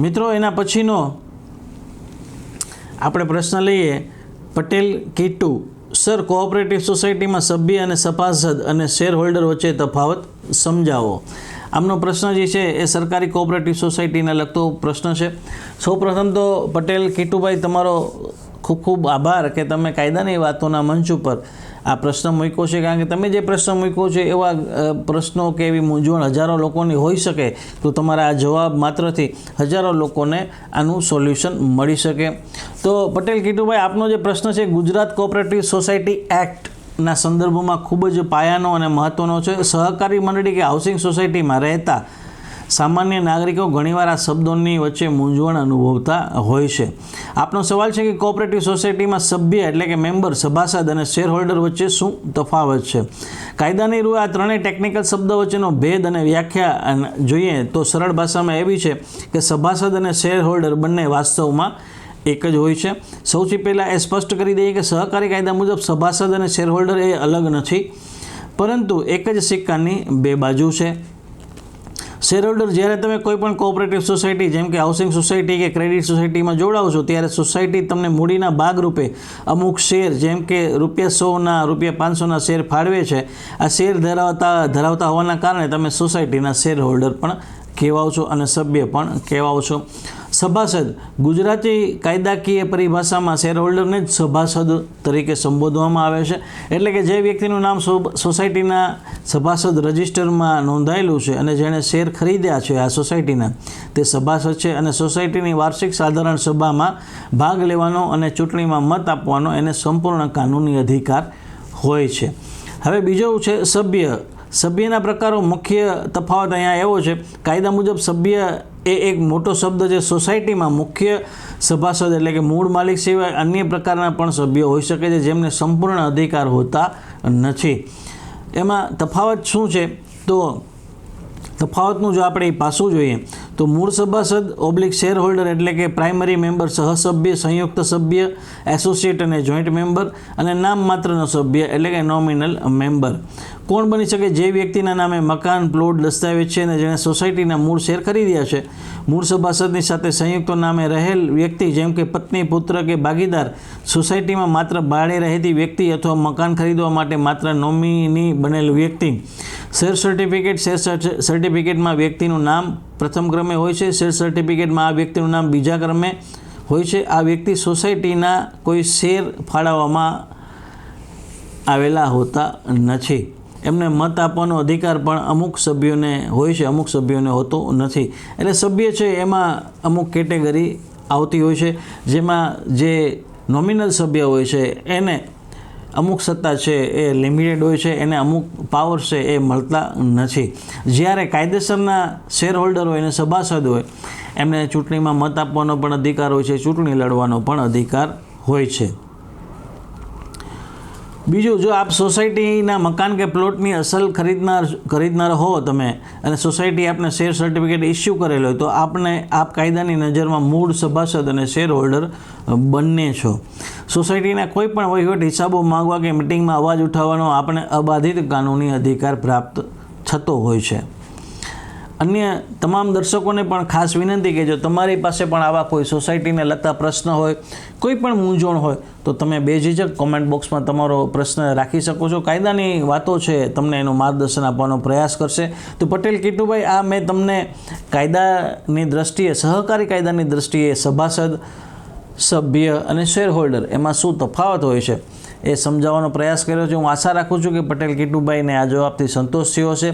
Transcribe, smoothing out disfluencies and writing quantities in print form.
મિત્રો એના પછીનો આપણે પ્રશ્ન લઈએ પટેલ કીટુ, સર કોઓપરેટિવ સોસાયટીમાં સભ્ય અને સભાસદ અને શેર હોલ્ડર વચ્ચે તફાવત સમજાવો. આમનો પ્રશ્ન જે છે એ સરકારી કોઓપરેટિવ સોસાયટીને લગતો પ્રશ્ન છે. સૌપ્રથમ તો પટેલ કીટુભાઈ તમારો ખૂબ ખૂબ આભાર કે તમે કાયદાની વાતોના મંચ ઉપર આ પ્રશ્ન મૂક્યો છે, કારણ કે તમે જે પ્રશ્ન મૂક્યો છે એવા પ્રશ્નો કે એવી મૂંઝવણ હજારો લોકોની હોઈ શકે, તો તમારા આ જવાબ માત્રથી હજારો લોકોને આનું સોલ્યુશન મળી શકે. તો પટેલ કીટુભાઈ, આપનો જે પ્રશ્ન છે ગુજરાત કોઓપરેટિવ સોસાયટી એક્ટના સંદર્ભમાં ખૂબ જ પાયાનો અને મહત્ત્વનો છે. સહકારી મંડળી કે હાઉસિંગ સોસાયટીમાં રહેતા સામાન્ય નાગરિકો ઘણીવાર આ શબ્દોની વચ્ચે મૂંઝવણ અનુભવતા હોય છે. આપનો સવાલ છે કે કોઓપરેટિવ સોસાયટીમાં સભ્ય એટલે કે મેમ્બર, સભાસદ અને શેર હોલ્ડર વચ્ચે શું તફાવત છે. કાયદાની રૂએ આ ત્રણેય ટેકનિકલ શબ્દ વચ્ચેનો ભેદ અને વ્યાખ્યા જોઈએ તો સરળ ભાષામાં એવી છે કે સભાસદ અને શેર હોલ્ડર બંને વાસ્તવમાં એક જ હોય છે. સૌથી પહેલાં એ સ્પષ્ટ કરી દઈએ કે સહકારી કાયદા મુજબ સભાસદ અને શેર હોલ્ડર એ અલગ નથી, પરંતુ એક જ સિક્કાની બે બાજુ છે. શેર હોલ્ડર જ્યારે તમે કોઈ પણ કોઓપરેટિવ સોસાયટી જેમ કે હાઉસિંગ સોસાયટી કે ક્રેડિટ સોસાયટીમાં જોડાઓ છો, ત્યારે સોસાયટી તમને મૂડીના ભાગરૂપે અમુક શેર જેમ કે ₹100ના ₹500ના શેર ફાળવે છે. આ શેર ધરાવતા હોવાના કારણે તમે સોસાયટીના શેર હોલ્ડર પણ કહેવાઓ છો અને સભ્ય પણ કહેવાઓ છો. સભાસદ, ગુજરાતી કાયદાકીય પરિભાષામાં શેર હોલ્ડરને જ સભાસદ તરીકે સંબોધવામાં આવે છે. એટલે કે જે વ્યક્તિનું નામ સોસાયટીના સભાસદ રજિસ્ટરમાં નોંધાયેલું છે અને જેણે શેર ખરીદ્યા છે આ સોસાયટીના, તે સભાસદ છે અને સોસાયટીની વાર્ષિક સાધારણ સભામાં ભાગ લેવાનો અને ચૂંટણીમાં મત આપવાનો એને સંપૂર્ણ કાનૂની અધિકાર હોય છે. હવે બીજો છે સભ્ય. સભ્યના પ્રકારો. મુખ્ય તફાવત અહીંયા એવો છે, કાયદા મુજબ સભ્ય એ એક મોટો શબ્દ છે. સોસાયટીમાં મુખ્ય સભાસદ એટલે કે મૂળ માલિક સિવાય અન્ય પ્રકારના પણ સભ્યો હોઈ શકે છે જેમને સંપૂર્ણ અધિકાર હોતા નથી. એમાં તફાવત શું છે? તો તફાવતનું જો આપણે પાસું જોઈએ તો મૂળ સભાસદ ઓબ્લિક શેર હોલ્ડર એટલે કે પ્રાઇમરી મેમ્બર, સહસભ્ય, સંયુક્ત સભ્ય, એસોસિએટ અને જોઈન્ટ મેમ્બર, અને નામ માત્રનો સભ્ય એટલે કે નોમિનલ મેમ્બર. કોણ બની શકે? જે વ્યક્તિના નામે મકાન, પ્લોટ, દસ્તાવેજ છે અને જેણે સોસાયટીના મૂળ શેર ખરીદ્યા છે. મૂળ સભાસદની સાથે સંયુક્ત નામે રહેલ વ્યક્તિ જેમ કે પત્ની, પુત્ર કે ભાગીદાર, સોસાયટીમાં માત્ર ભાડે રહેતી વ્યક્તિ અથવા મકાન ખરીદવા માટે માત્ર નોમિની બનેલ વ્યક્તિ. Share certificate. શેર સર્ટિફિકેટમાં વ્યક્તિનું નામ પ્રથમ ક્રમે હોય છે. શેર સર્ટિફિકેટમાં આ વ્યક્તિનું નામ બીજા ક્રમે હોય છે. આ વ્યક્તિ સોસાયટીના કોઈ શેર ફાળવવામાં આવેલા હોતા નથી. એમને મત આપવાનો અધિકાર પણ અમુક સભ્યોને હોય છે, અમુક સભ્યોને હોતો નથી. એટલે સભ્ય છે એમાં અમુક કેટેગરી આવતી હોય છે, જેમાં જે નોમિનલ સભ્ય હોય છે એને અમુક સત્તા છે એ લિમિટેડ હોય છે, એને અમુક પાવર છે એ મળતા નથી. જ્યારે કાયદેસરના શેર હોલ્ડર હોય અને સભાસદ હોય એમને ચૂંટણીમાં મત આપવાનો પણ અધિકાર હોય છે, ચૂંટણી લડવાનો પણ અધિકાર હોય છે. બીજું, જો આપ સોસાયટીના મકાન કે પ્લોટની અસલ ખરીદનાર હો તમે અને સોસાયટી આપને શેર સર્ટિફિકેટ ઇસ્યુ કરેલો હોય તો આપ કાયદાની નજરમાં મૂળ સભાસદ અને શેર હોલ્ડર બંને છો. સોસાયટીના કોઈ પણ વહીવટ, હિસાબો માંગવા કે મિટિંગમાં અવાજ ઉઠાવવાનો આપણે અબાધિત કાનૂની અધિકાર પ્રાપ્ત થતો હોય છે. અન્ય તમામ દર્શકોને પણ ખાસ વિનંતી કે જો તમારી પાસે પણ આવા કોઈ સોસાયટીને લગતા પ્રશ્ન હોય, કોઈ પણ મૂંઝવણ હોય, તો તમે બેઝિઝક કોમેન્ટ બોક્સમાં તમારો પ્રશ્ન રાખી શકો છો. કાયદાની વાતો છે તમને એનું માર્ગદર્શન આપવાનો પ્રયાસ કરશે. તો પટેલ કીટુભાઈ, આ મેં તમને કાયદાની દ્રષ્ટિએ, સહકારી કાયદાની દ્રષ્ટિએ સભાસદ, સભ્ય અને શેર હોલ્ડર એમાં શું તફાવત હોય છે એ સમજાવવાનો પ્રયાસ કર્યો છે. હું આશા રાખું છું કે પટેલ કીટુભાઈને આ જવાબથી સંતોષ થયો છે.